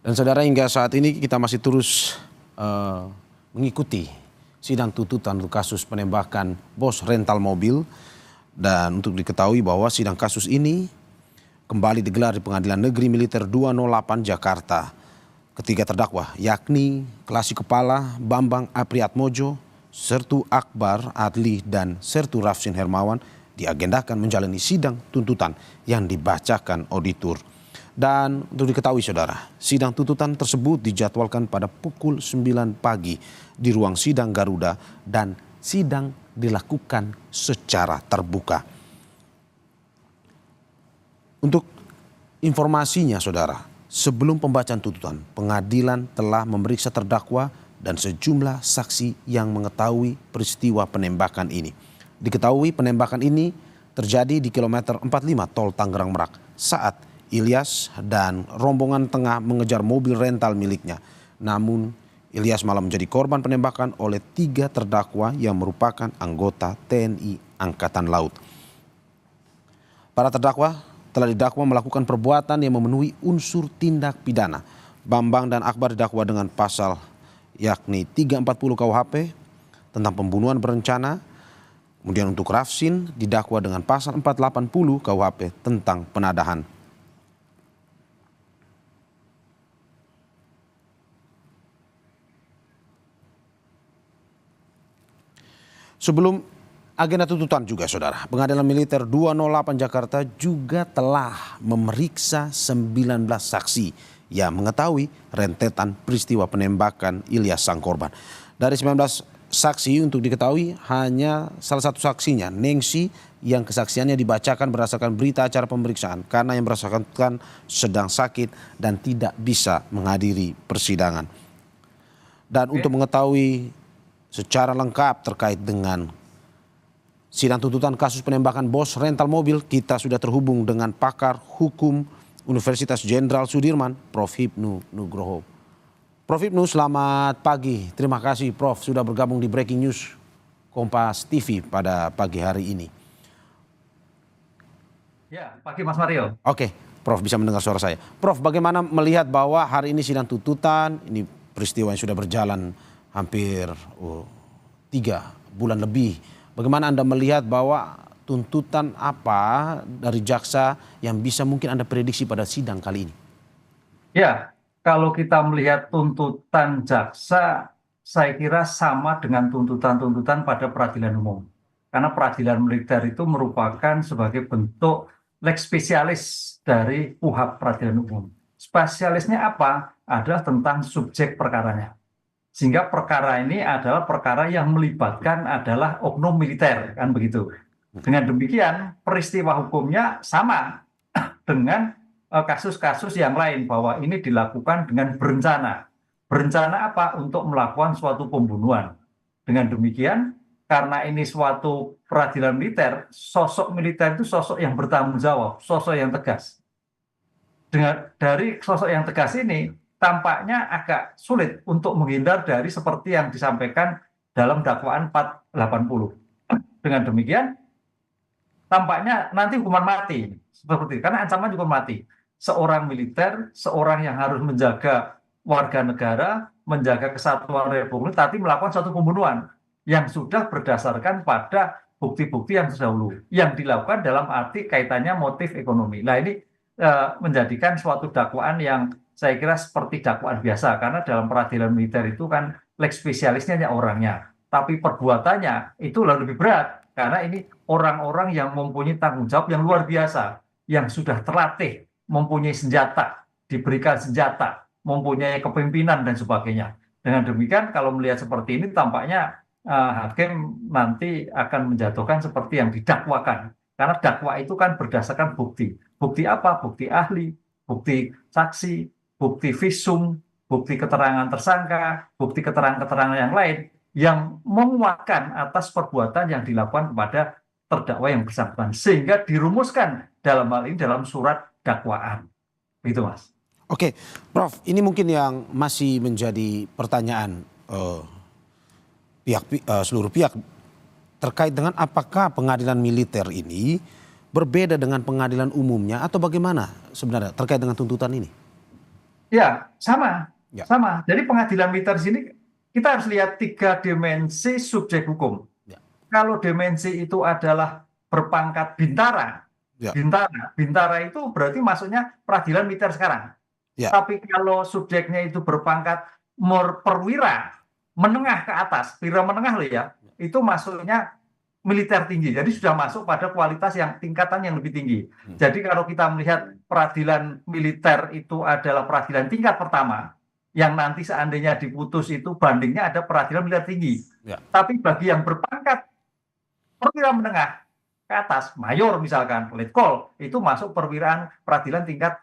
Dan saudara, hingga saat ini kita masih terus mengikuti sidang tuntutan untuk kasus penembakan bos rental mobil. Dan untuk diketahui bahwa sidang kasus ini kembali digelar di Pengadilan Negeri Militer 208 Jakarta. Ketiga terdakwa yakni Kelasi Kepala Bambang Apriatmojo, Sertu Akbar Adli, dan Sertu Rafsin Hermawan diagendakan menjalani sidang tuntutan yang dibacakan auditor. Dan untuk diketahui saudara, sidang tuntutan tersebut dijadwalkan pada pukul 9 pagi di ruang sidang Garuda dan sidang dilakukan secara terbuka. Untuk informasinya saudara, sebelum pembacaan tuntutan, pengadilan telah memeriksa terdakwa dan sejumlah saksi yang mengetahui peristiwa penembakan ini. Diketahui penembakan ini terjadi di kilometer 45 Tol Tangerang Merak saat Ilyas dan rombongan tengah mengejar mobil rental miliknya. Namun Ilyas malah menjadi korban penembakan oleh 3 terdakwa yang merupakan anggota TNI Angkatan Laut. Para terdakwa telah didakwa melakukan perbuatan yang memenuhi unsur tindak pidana. Bambang dan Akbar didakwa dengan pasal yakni 340 KUHP tentang pembunuhan berencana. Kemudian untuk Rafsin didakwa dengan pasal 480 KUHP tentang penadahan. Sebelum agenda tuntutan juga saudara, Pengadilan Militer 208 Jakarta juga telah memeriksa 19 saksi yang mengetahui rentetan peristiwa penembakan Ilyas sang korban. Dari 19 saksi untuk diketahui hanya salah satu saksinya, Nengsi, yang kesaksiannya dibacakan berdasarkan berita acara pemeriksaan karena yang bersangkutan sedang sakit dan tidak bisa menghadiri persidangan. Dan untuk mengetahui secara lengkap terkait dengan sidang tuntutan kasus penembakan bos rental mobil, kita sudah terhubung dengan pakar hukum Universitas Jenderal Sudirman, Prof. Hipnu Nugroho. Prof. Hipnu, selamat pagi. Terima kasih Prof. sudah bergabung di Breaking News Kompas TV pada pagi hari ini. Ya, pagi Mas Mario. Oke, Prof. bisa mendengar suara saya. Prof, bagaimana melihat bahwa hari ini sidang tuntutan, ini peristiwa yang sudah berjalan hampir 3 bulan lebih. Bagaimana Anda melihat bahwa tuntutan apa dari jaksa yang bisa mungkin Anda prediksi pada sidang kali ini? Ya, kalau kita melihat tuntutan jaksa, saya kira sama dengan tuntutan-tuntutan pada peradilan umum. Karena peradilan militer itu merupakan sebagai bentuk lex specialis dari KUHP peradilan umum. Spesialisnya apa? Adalah tentang subjek perkaranya. Sehingga perkara ini adalah perkara yang melibatkan adalah oknum militer, kan begitu. Dengan demikian peristiwa hukumnya sama dengan kasus-kasus yang lain, bahwa ini dilakukan dengan berencana. Berencana apa? Untuk melakukan suatu pembunuhan. Dengan demikian, karena ini suatu peradilan militer, sosok militer itu sosok yang bertanggung jawab, sosok yang tegas. Dari sosok yang tegas ini, tampaknya agak sulit untuk menghindar dari seperti yang disampaikan dalam dakwaan 480. Dengan demikian, tampaknya nanti hukuman mati. Seperti itu, karena ancaman hukuman mati. Seorang militer, seorang yang harus menjaga warga negara, menjaga kesatuan republik, tapi melakukan suatu pembunuhan yang sudah berdasarkan pada bukti-bukti yang terdahulu, yang dilakukan dalam arti kaitannya motif ekonomi. Nah ini menjadikan suatu dakwaan yang saya kira seperti dakwaan biasa, karena dalam peradilan militer itu kan lex spesialisnya hanya orangnya, tapi perbuatannya itu lebih berat, karena ini orang-orang yang mempunyai tanggung jawab yang luar biasa, yang sudah terlatih, mempunyai senjata, diberikan senjata, mempunyai kepemimpinan dan sebagainya. Dengan demikian kalau melihat seperti ini tampaknya hakim nanti akan menjatuhkan seperti yang didakwakan, karena dakwa itu kan berdasarkan bukti. Bukti apa? Bukti ahli, bukti saksi, bukti visum, bukti keterangan tersangka, bukti keterangan-keterangan yang lain yang menguatkan atas perbuatan yang dilakukan kepada terdakwa yang bersangkutan, sehingga dirumuskan dalam hal ini dalam surat dakwaan. Begitu Mas. Oke, Prof, ini mungkin yang masih menjadi pertanyaan seluruh pihak terkait dengan apakah pengadilan militer ini berbeda dengan pengadilan umumnya atau bagaimana sebenarnya terkait dengan tuntutan ini? Ya, sama, Ya, sama. Jadi pengadilan militer di sini kita harus lihat tiga dimensi subjek hukum. ya, Kalau dimensi itu adalah berpangkat bintara, ya, bintara itu berarti maksudnya peradilan militer sekarang. ya. Tapi kalau subjeknya itu berpangkat perwira menengah ke atas, perwira menengah loh ya, itu masuknya militer tinggi. Jadi sudah masuk pada kualitas yang tingkatan yang lebih tinggi. Hmm. Jadi kalau kita melihat peradilan militer itu adalah peradilan tingkat pertama, yang nanti seandainya diputus itu bandingnya ada peradilan militer tinggi. Ya. Tapi bagi yang berpangkat perwira menengah ke atas, mayor misalkan, letkol, itu masuk perwiraan peradilan tingkat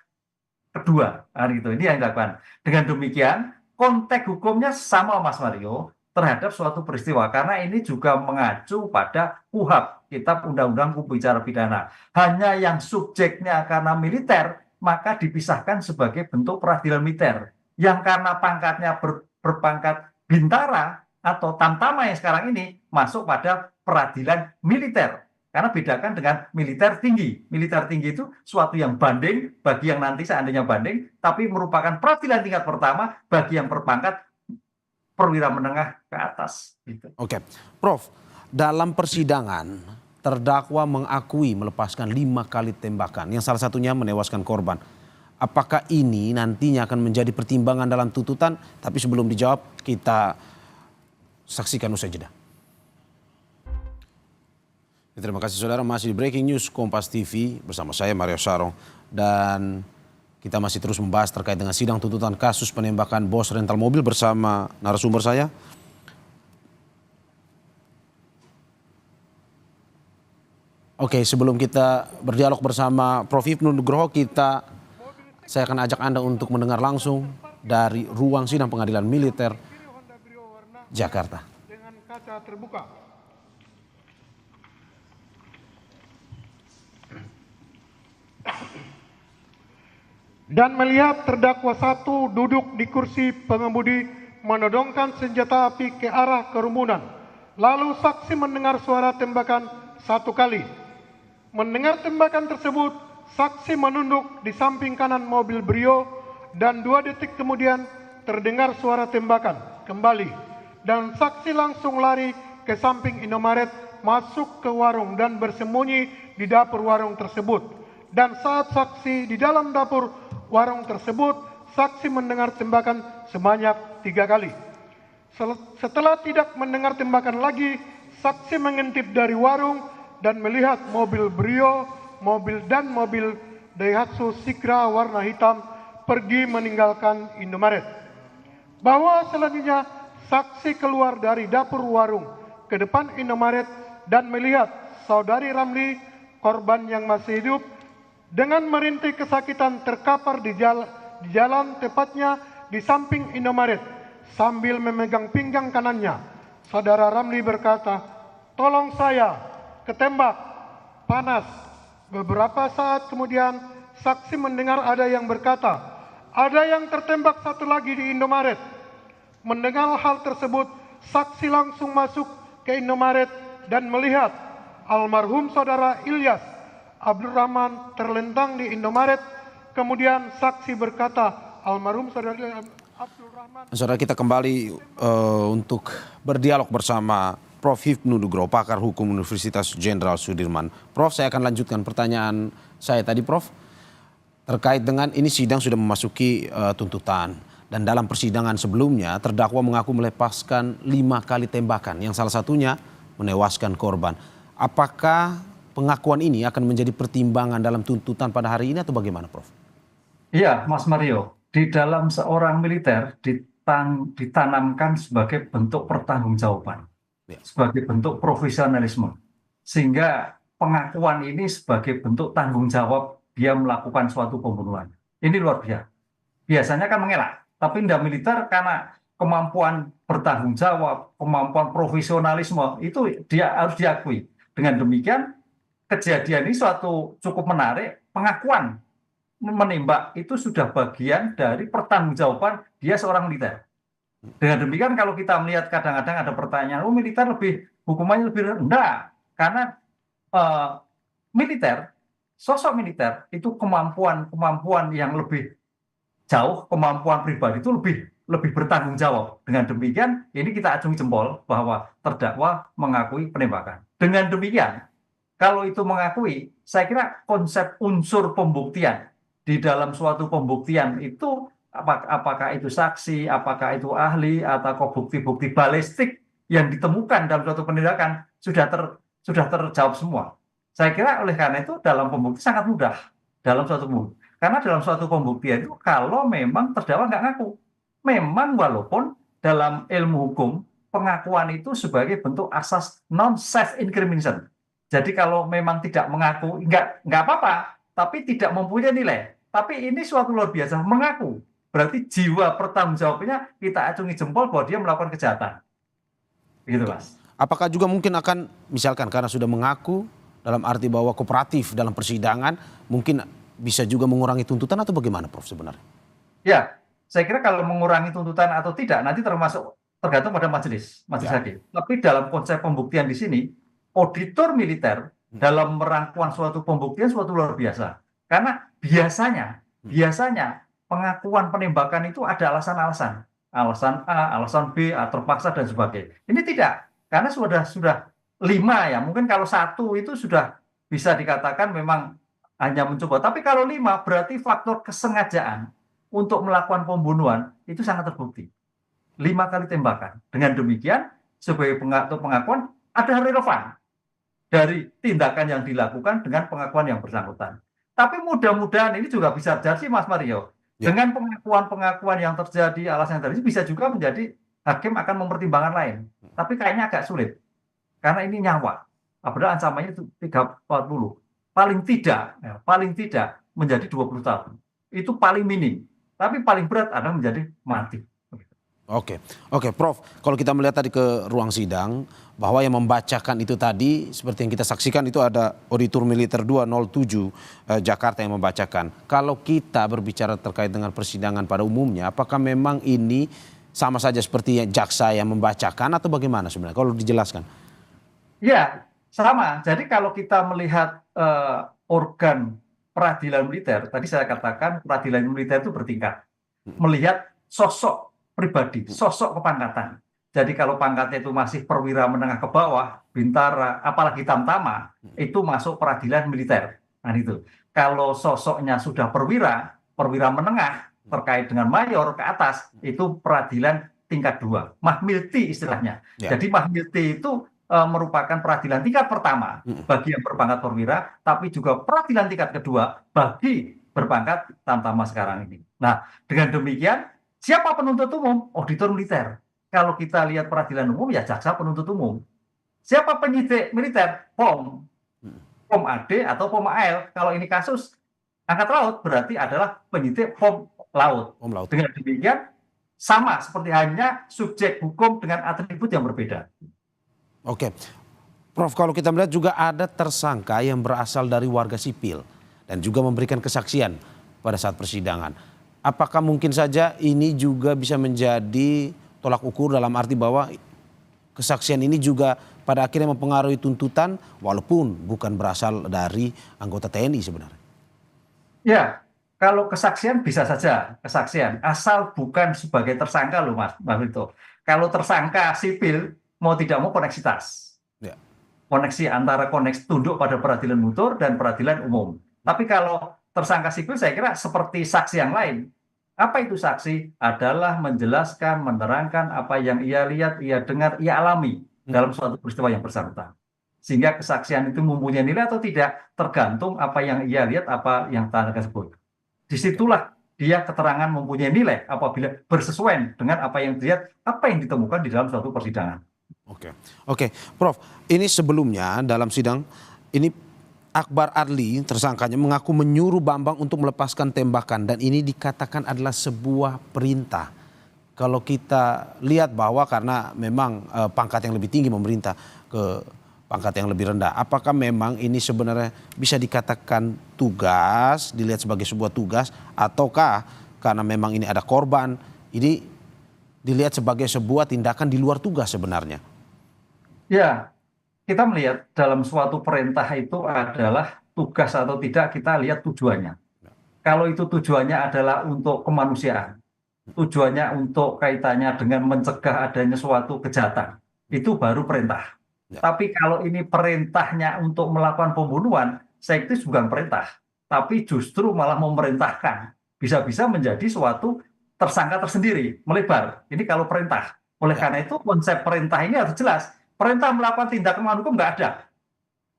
kedua. Nah, gitu. Ini yang dilakukan. Dengan demikian, konteks hukumnya sama Mas Mario terhadap suatu peristiwa karena ini juga mengacu pada KUHP, Kitab Undang-Undang Hukum Acara Pidana. Hanya yang subjeknya karena militer maka dipisahkan sebagai bentuk peradilan militer. Yang karena pangkatnya berpangkat bintara atau tamtama yang sekarang ini masuk pada peradilan militer. Karena bedakan dengan militer tinggi. Militer tinggi itu suatu yang banding bagi yang nanti seandainya banding, tapi merupakan peradilan tingkat pertama bagi yang berpangkat perwira menengah ke atas. Gitu. Oke, Prof, dalam persidangan terdakwa mengakui melepaskan 5 kali tembakan yang salah satunya menewaskan korban. Apakah ini nantinya akan menjadi pertimbangan dalam tuntutan? Tapi sebelum dijawab kita saksikan usai jeda. Terima kasih saudara, masih di Breaking News Kompas TV bersama saya Mario Sarong. Dan kita masih terus membahas terkait dengan sidang tuntutan kasus penembakan bos rental mobil bersama narasumber saya. Oke, sebelum kita berdialog bersama Prof. Hipnu Nugroho, saya akan ajak Anda untuk mendengar langsung dari ruang sidang pengadilan militer Jakarta. Dengan kaca terbuka. Dan melihat terdakwa satu duduk di kursi pengemudi menodongkan senjata api ke arah kerumunan. Lalu saksi mendengar suara tembakan 1 kali. Mendengar tembakan tersebut, saksi menunduk di samping kanan mobil Brio dan 2 detik kemudian terdengar suara tembakan kembali. Dan saksi langsung lari ke samping Indomaret, masuk ke warung dan bersembunyi di dapur warung tersebut. Dan saat saksi di dalam dapur warung tersebut, saksi mendengar tembakan sebanyak 3 kali. Setelah tidak mendengar tembakan lagi, saksi mengintip dari warung dan melihat mobil Brio, mobil Daihatsu Sigra warna hitam pergi meninggalkan Indomaret. Bahwa selanjutnya saksi keluar dari dapur warung ke depan Indomaret dan melihat saudari Ramli, korban yang masih hidup, dengan merintih kesakitan terkapar di jalan tepatnya di samping Indomaret sambil memegang pinggang kanannya. Saudara Ramli berkata, "Tolong saya, ketembak, panas." Beberapa saat kemudian saksi mendengar ada yang berkata, "Ada yang tertembak satu lagi di Indomaret." Mendengar hal tersebut, saksi langsung masuk ke Indomaret dan melihat almarhum saudara Ilyas Abdurrahman terlentang di Indomaret. Kemudian saksi berkata, almarhum saudara Abdurrahman. Saudara, kita kembali untuk berdialog bersama Prof. Hipnu Nugroho, pakar hukum Universitas Jenderal Sudirman. Prof, saya akan lanjutkan pertanyaan saya tadi, Prof. Terkait dengan ini sidang sudah memasuki tuntutan. Dan dalam persidangan sebelumnya, terdakwa mengaku melepaskan 5 kali tembakan yang salah satunya menewaskan korban. Apakah pengakuan ini akan menjadi pertimbangan dalam tuntutan pada hari ini atau bagaimana, Prof? Iya, Mas Mario. Di dalam seorang militer ditanamkan sebagai bentuk pertanggungjawaban, Ya. sebagai bentuk profesionalisme. Sehingga pengakuan ini sebagai bentuk tanggung jawab dia melakukan suatu pembunuhan. Ini luar biasa. Biasanya kan mengelak, tapi di militer karena kemampuan bertanggung jawab, kemampuan profesionalisme itu dia harus diakui. Dengan demikian, kejadian ini suatu cukup menarik, pengakuan menembak itu sudah bagian dari pertanggungjawaban dia seorang militer. Dengan demikian kalau kita melihat kadang-kadang ada pertanyaan, militer hukumannya lebih rendah karena militer, sosok militer itu kemampuan yang lebih jauh kemampuan pribadi itu lebih bertanggung jawab. Dengan demikian, ini kita acungi jempol bahwa terdakwa mengakui penembakan. Dengan demikian, kalau itu mengakui, saya kira konsep unsur pembuktian di dalam suatu pembuktian itu apakah itu saksi, apakah itu ahli, atau bukti-bukti balistik yang ditemukan dalam suatu penindakan sudah terjawab semua. Saya kira oleh karena itu dalam pembuktian sangat mudah dalam suatu pembuktian. Karena dalam suatu pembuktian itu kalau memang terdakwa nggak ngaku, memang walaupun dalam ilmu hukum pengakuan itu sebagai bentuk asas non self incrimination. Jadi kalau memang tidak mengaku nggak apa-apa, tapi tidak mempunyai nilai. Tapi ini suatu luar biasa mengaku. Berarti jiwa pertanggungjawabannya kita acungi jempol bahwa dia melakukan kejahatan. Begitu, Mas. Apakah juga mungkin akan misalkan karena sudah mengaku dalam arti bahwa kooperatif dalam persidangan mungkin bisa juga mengurangi tuntutan atau bagaimana, Prof, sebenarnya? Ya, saya kira kalau mengurangi tuntutan atau tidak nanti tergantung pada majelis hakim. Tapi dalam konsep pembuktian di sini, auditor militer dalam merangkuan suatu pembuktian suatu luar biasa. Karena biasanya pengakuan penembakan itu ada alasan-alasan. Alasan A, alasan B, terpaksa dan sebagainya. Ini tidak, karena sudah 5 ya. Mungkin kalau 1 itu sudah bisa dikatakan memang hanya mencoba. Tapi kalau 5 berarti faktor kesengajaan untuk melakukan pembunuhan itu sangat terbukti. 5 kali tembakan. Dengan demikian sebagai pengakuan ada relevan dari tindakan yang dilakukan dengan pengakuan yang bersangkutan. Tapi mudah-mudahan ini juga bisa terjadi, Mas Mario. Ya. Dengan pengakuan yang terjadi, alasan yang terjadi bisa juga menjadi hakim akan mempertimbangkan lain. Tapi kayaknya agak sulit. Karena ini nyawa. Padahal ancamannya itu 40. Paling tidak menjadi 20 tahun. Itu paling minim. Tapi paling berat adalah menjadi mati. Oke, Prof. Kalau kita melihat tadi ke ruang sidang, bahwa yang membacakan itu tadi, seperti yang kita saksikan itu ada Auditor Militer 207 Jakarta yang membacakan. Kalau kita berbicara terkait dengan persidangan pada umumnya, apakah memang ini sama saja seperti jaksa yang membacakan atau bagaimana sebenarnya? Kalau dijelaskan. Ya, sama. Jadi kalau kita melihat organ peradilan militer, tadi saya katakan peradilan militer itu bertingkat. Melihat sosok pribadi, sosok kepangkatan. Jadi kalau pangkatnya itu masih perwira menengah ke bawah, bintara, apalagi tamtama, itu masuk peradilan militer. Nah itu. Kalau sosoknya sudah perwira menengah, terkait dengan mayor ke atas, itu peradilan tingkat 2. Mahmilti istilahnya. Ya. Jadi Mahmilti itu merupakan peradilan tingkat pertama bagi yang berpangkat perwira, tapi juga peradilan tingkat kedua bagi berpangkat tamtama sekarang ini. Nah, dengan demikian, siapa penuntut umum? Auditor militer. Kalau kita lihat peradilan umum, ya jaksa penuntut umum. Siapa penyidik militer? POM AD atau POM AL. Kalau ini kasus angkat laut, berarti adalah penyidik POM laut. Dengan demikian, sama seperti hanya subjek hukum dengan atribut yang berbeda. Oke, Prof, kalau kita melihat juga ada tersangka yang berasal dari warga sipil dan juga memberikan kesaksian pada saat persidangan. Apakah mungkin saja ini juga bisa menjadi tolak ukur dalam arti bahwa kesaksian ini juga pada akhirnya mempengaruhi tuntutan walaupun bukan berasal dari anggota TNI sebenarnya? Ya, kalau kesaksian bisa saja kesaksian asal bukan sebagai tersangka loh Mas Vito. Kalau tersangka sipil mau tidak mau koneksitas. Ya. Koneksi antara tunduk pada peradilan mutur dan peradilan umum. Tapi kalau tersangka sipil saya kira seperti saksi yang lain. Apa itu saksi? Adalah menjelaskan, menerangkan apa yang ia lihat, ia dengar, ia alami dalam suatu peristiwa yang bersangkutan. Sehingga kesaksian itu mempunyai nilai atau tidak tergantung apa yang ia lihat, apa yang tersangka sebut. Disitulah dia keterangan mempunyai nilai apabila bersesuaian dengan apa yang dilihat, apa yang ditemukan di dalam suatu persidangan. Oke, Prof. Ini sebelumnya dalam sidang ini Akbar Adli tersangkanya mengaku menyuruh Bambang untuk melepaskan tembakan dan ini dikatakan adalah sebuah perintah. Kalau kita lihat bahwa karena memang pangkat yang lebih tinggi memerintah ke pangkat yang lebih rendah, apakah memang ini sebenarnya bisa dikatakan tugas, dilihat sebagai sebuah tugas, ataukah karena memang ini ada korban, ini dilihat sebagai sebuah tindakan di luar tugas sebenarnya? Ya, kita melihat dalam suatu perintah itu adalah tugas atau tidak, kita lihat tujuannya. Kalau itu tujuannya adalah untuk kemanusiaan, tujuannya untuk kaitannya dengan mencegah adanya suatu kejahatan, itu baru perintah. Ya. Tapi kalau ini perintahnya untuk melakukan pembunuhan, saya itu bukan perintah, tapi justru malah memerintahkan. Bisa-bisa menjadi suatu tersangka tersendiri, melebar. Ini kalau perintah. Oleh Ya. karena itu konsep perintah ini harus jelas. Perintah melakukan tindakan melawan hukum nggak ada.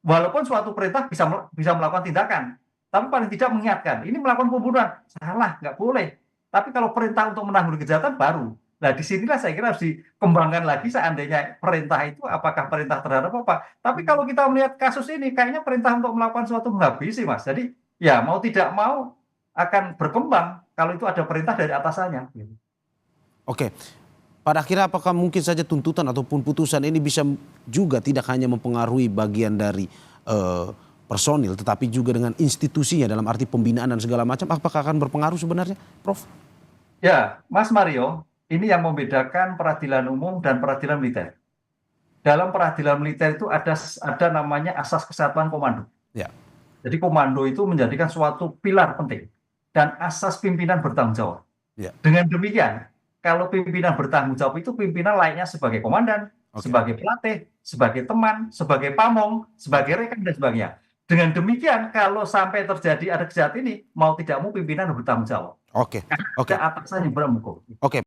Walaupun suatu perintah bisa melakukan tindakan, tapi paling tidak mengingatkan, ini melakukan pembunuhan, salah, nggak boleh. Tapi kalau perintah untuk menanggulangi kejahatan baru. Nah, disinilah saya kira harus dikembangkan lagi seandainya perintah itu apakah perintah terhadap apa. Tapi kalau kita melihat kasus ini, kayaknya perintah untuk melakukan suatu menghabisi, Mas. Jadi, ya mau tidak mau akan berkembang kalau itu ada perintah dari atasannya. Oke, pada akhirnya apakah mungkin saja tuntutan ataupun putusan ini bisa juga tidak hanya mempengaruhi bagian dari personil, tetapi juga dengan institusinya dalam arti pembinaan dan segala macam, apakah akan berpengaruh sebenarnya, Prof? Ya, Mas Mario, ini yang membedakan peradilan umum dan peradilan militer. Dalam peradilan militer itu ada namanya asas kesatuan komando. Ya. Jadi komando itu menjadikan suatu pilar penting dan asas pimpinan bertanggung jawab. Ya. Dengan demikian, kalau pimpinan bertanggung jawab itu pimpinan lainnya sebagai komandan, sebagai pelatih, sebagai teman, sebagai pamong, sebagai rekan dan sebagainya. Dengan demikian, kalau sampai terjadi ada kejahatan ini, mau tidak mau pimpinan bertanggung jawab. Oke. Karena ada atasannya bertanggung jawab. Oke.